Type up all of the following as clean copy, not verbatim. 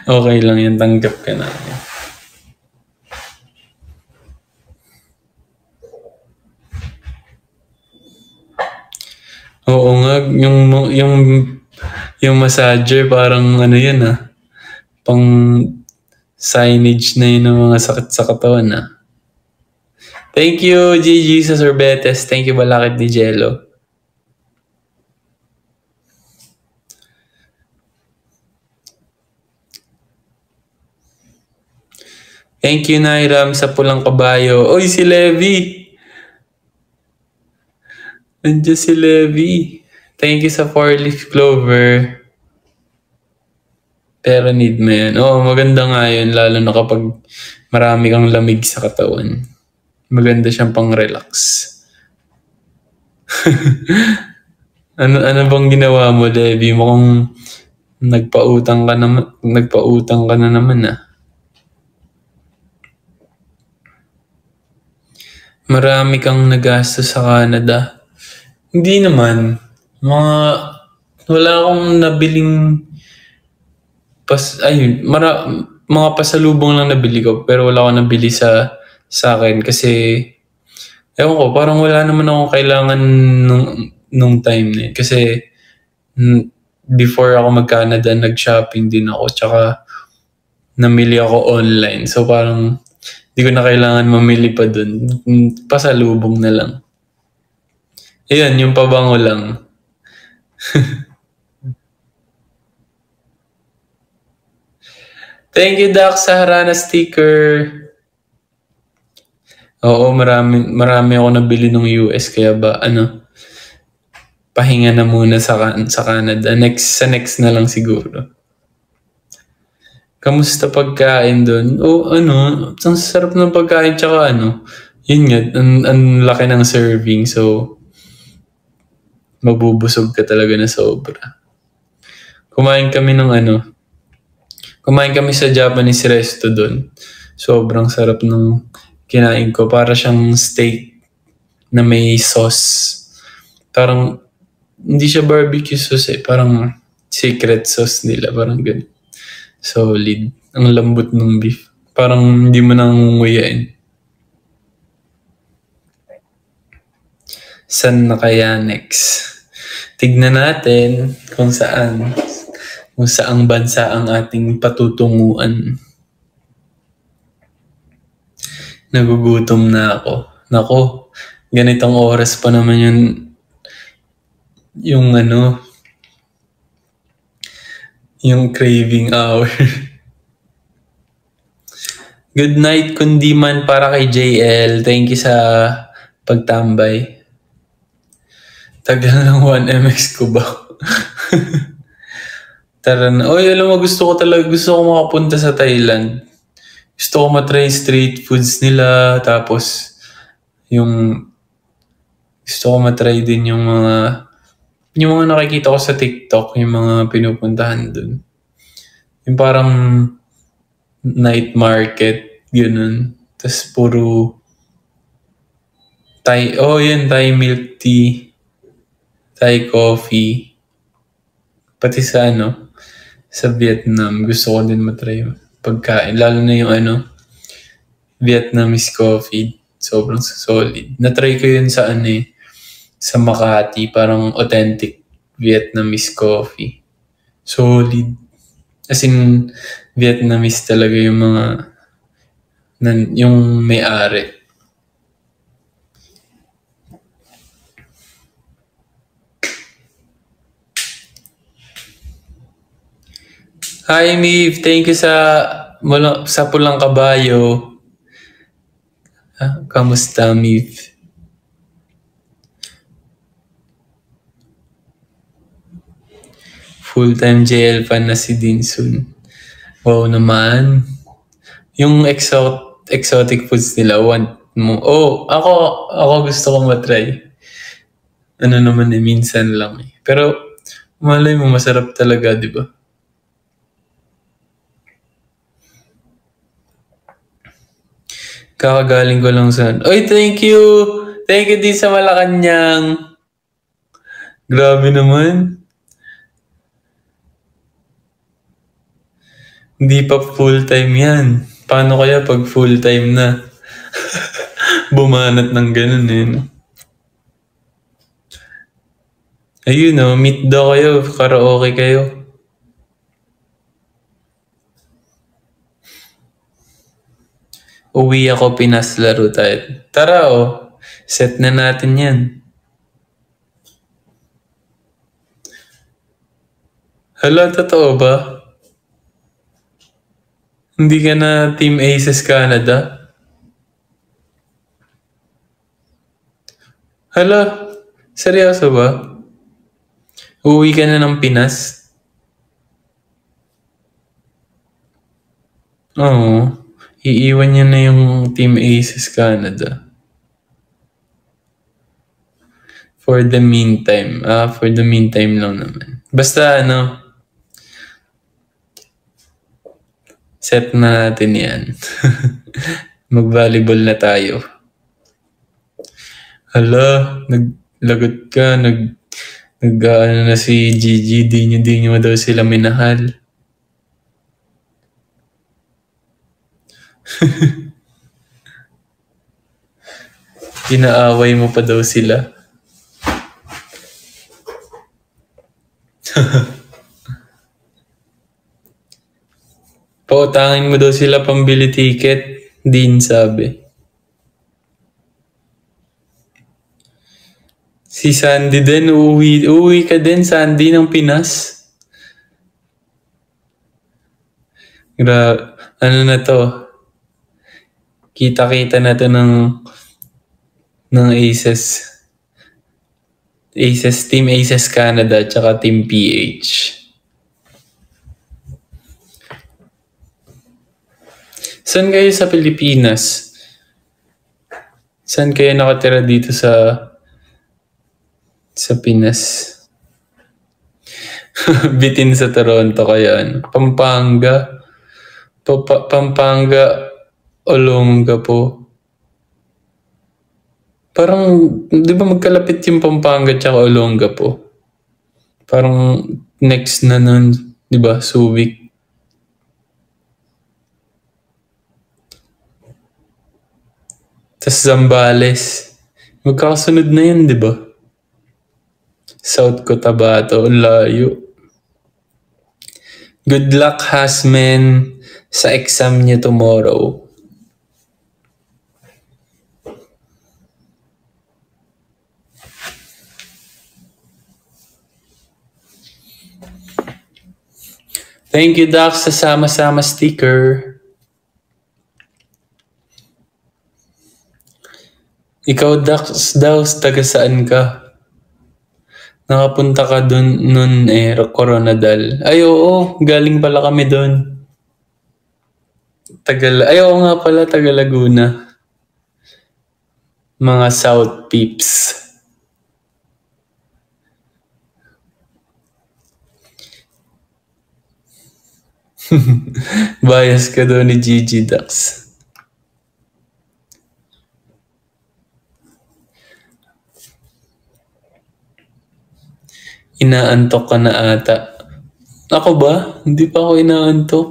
Okay lang yan, tanggap ka na. Oo nga, yung massager parang ano yun pang signage na yun ng mga sakit sa katawan Thank you, Gigi sa sorbetes. Thank you, Balakid ni Jello. Thank you, Nairam, sa pulang kabayo. Oy, si Levi! Nandiyan si Levi. Thank you sa 4-leaf clover. Pero need mo yan. Oo, maganda nga yun, lalo na kapag marami kang lamig sa katawan. Maganda siyang pang-relax. ano bang ginawa mo, Levi? Mukhang nagpautang ka na naman Marami kang nagastos sa Canada. Hindi naman. Wala akong nabiling mga pasalubong lang nabili ko pero wala akong nabili sa akin kasi ewan ko, parang wala naman akong kailangan nung time na yun. Kasi before ako mag-Canada, nag-shopping din ako. Tsaka namili ako online. So parang di ko na kailangan mamili pa dun. Pasalubong na lang. Ayan, yung pabango lang. Thank you, Doc, sa Harana sticker. Oo, marami ako nabili ng US. Kaya pahinga na muna sa Canada. Sa next na lang siguro. Kamusta pagkain doon? Ang sarap ng pagkain tsaka yun nga, ang laki ng serving so mabubusog ka talaga na sobra. Kumain kami sa Japanese resto doon. Sobrang sarap ng kinain ko. Para siyang steak na may sauce. Parang, hindi siya barbecue sauce parang secret sauce nila. Parang ganun. Solid. Ang lambot ng beef. Parang hindi mo nangunguyain. Saan na kaya next? Tignan natin kung saang bansa ang ating patutunguan. Nagugutom na ako. Nako, ganitong oras pa naman yung craving hour. Good night, Kundiman, para kay JL. Thank you sa pagtambay. Tagal ng 1MX ko ba? Tara na. Oy, alam mo, gusto ko makapunta sa Thailand. Gusto ko matry street foods nila. Tapos, gusto ko matry din yung mga nakikita ko sa TikTok, yung mga pinupuntahan dun. Yung parang night market, ganun. Tapos puro Thai milk tea, Thai coffee. Pati sa Vietnam, gusto ko din matry pagkain. Lalo na yung Vietnamese coffee. Sobrang solid. Natry ko yun sa sa Makati, parang authentic Vietnamese coffee. Solid. As in, Vietnamese talaga yung yung may-ari. Hi, Miv. Thank you sa pulang kabayo. Kamusta, Miv? Full-time JL fan na si Dinsun. Wow naman. Yung exotic foods nila, want mo. Ako gusto ko matry. Naman minsan lang Pero, malay mo, masarap talaga, di ba? Kakagaling ko lang sa... Oy, thank you! Thank you din sa Malacanang. Grabe naman. Hindi pa full-time yan. Paano kaya pag full-time na? Bumanat ng ganun eh. No? Ayun no, meet daw kayo, karaoke kayo. Uwi ako, Pinas, laro tayo. Tara set na natin yan. Hala, totoo ba? Hindi ka na Team Aces Canada? Hala, seryoso ba? Uwi ka na ng Pinas? Oo. Iiwan niya na yung Team Aces Canada. For the meantime. For the meantime lang naman. Basta set na natin yan. Mag-volleyball na tayo. Hala, naglagot ka, na si Gigi, di nyo daw sila minahal. Inaaway mo pa daw sila. Pautangin mo daw sila pambili ticket, Dean sabi. Si Sandy din, uuwi ka din, Sandy, ng Pinas. Ano na to? Kita-kita na to ng Aces. Team Aces Canada, tsaka Team PH. Saan kayo sa Pilipinas? Saan kayo nakatira dito sa Pinas? Bitin sa Toronto kaya Pampanga. Pampanga, Olongapo. Parang, di ba magkalapit yung Pampanga tsaka Olongapo? Parang next na nun, di ba, Subic. Tas Zambales. Magkakasunod na yun, di ba? South Cotabato, layo. Good luck, Hasman, sa exam niya tomorrow. Thank you, Doc, sa sama-sama sticker. Ikaw, Doc, daw, taga saan ka? Nakapunta ka dun nun Coronadal. Ay, oo, galing pala kami dun. Oo nga pala, taga Laguna. Mga South Peeps. Bias ka daw ni Gigi Dax. Inaantok ka na ata. Ako ba? Hindi pa ako inaantok.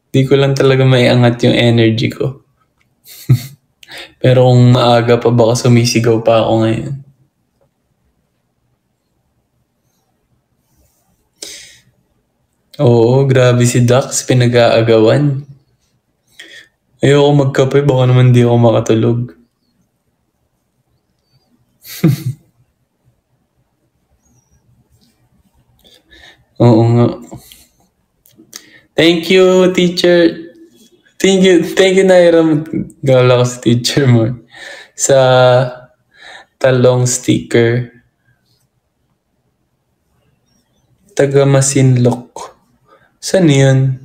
Hindi ko lang talaga maiangat yung energy ko. Pero kung maaga pa baka sumisigaw pa ako ngayon. Oo, grabe si Dax, pinag-aagawan. Ayoko magkape, baka naman di ako makatulog. Oo nga. Thank you, teacher. Thank you, Nairam. Gala ko sa teacher mo. Sa talong sticker. Taga Masinloc. Saan yun?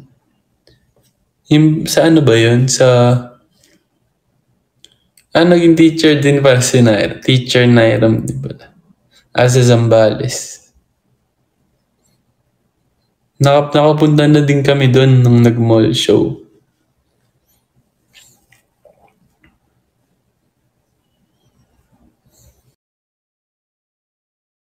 Sa ano ba yun? Naging teacher din pala si Nairam. Teacher Nairam, di ba? Sa Zambales. Nakapunta na din kami doon nung nag-mall show.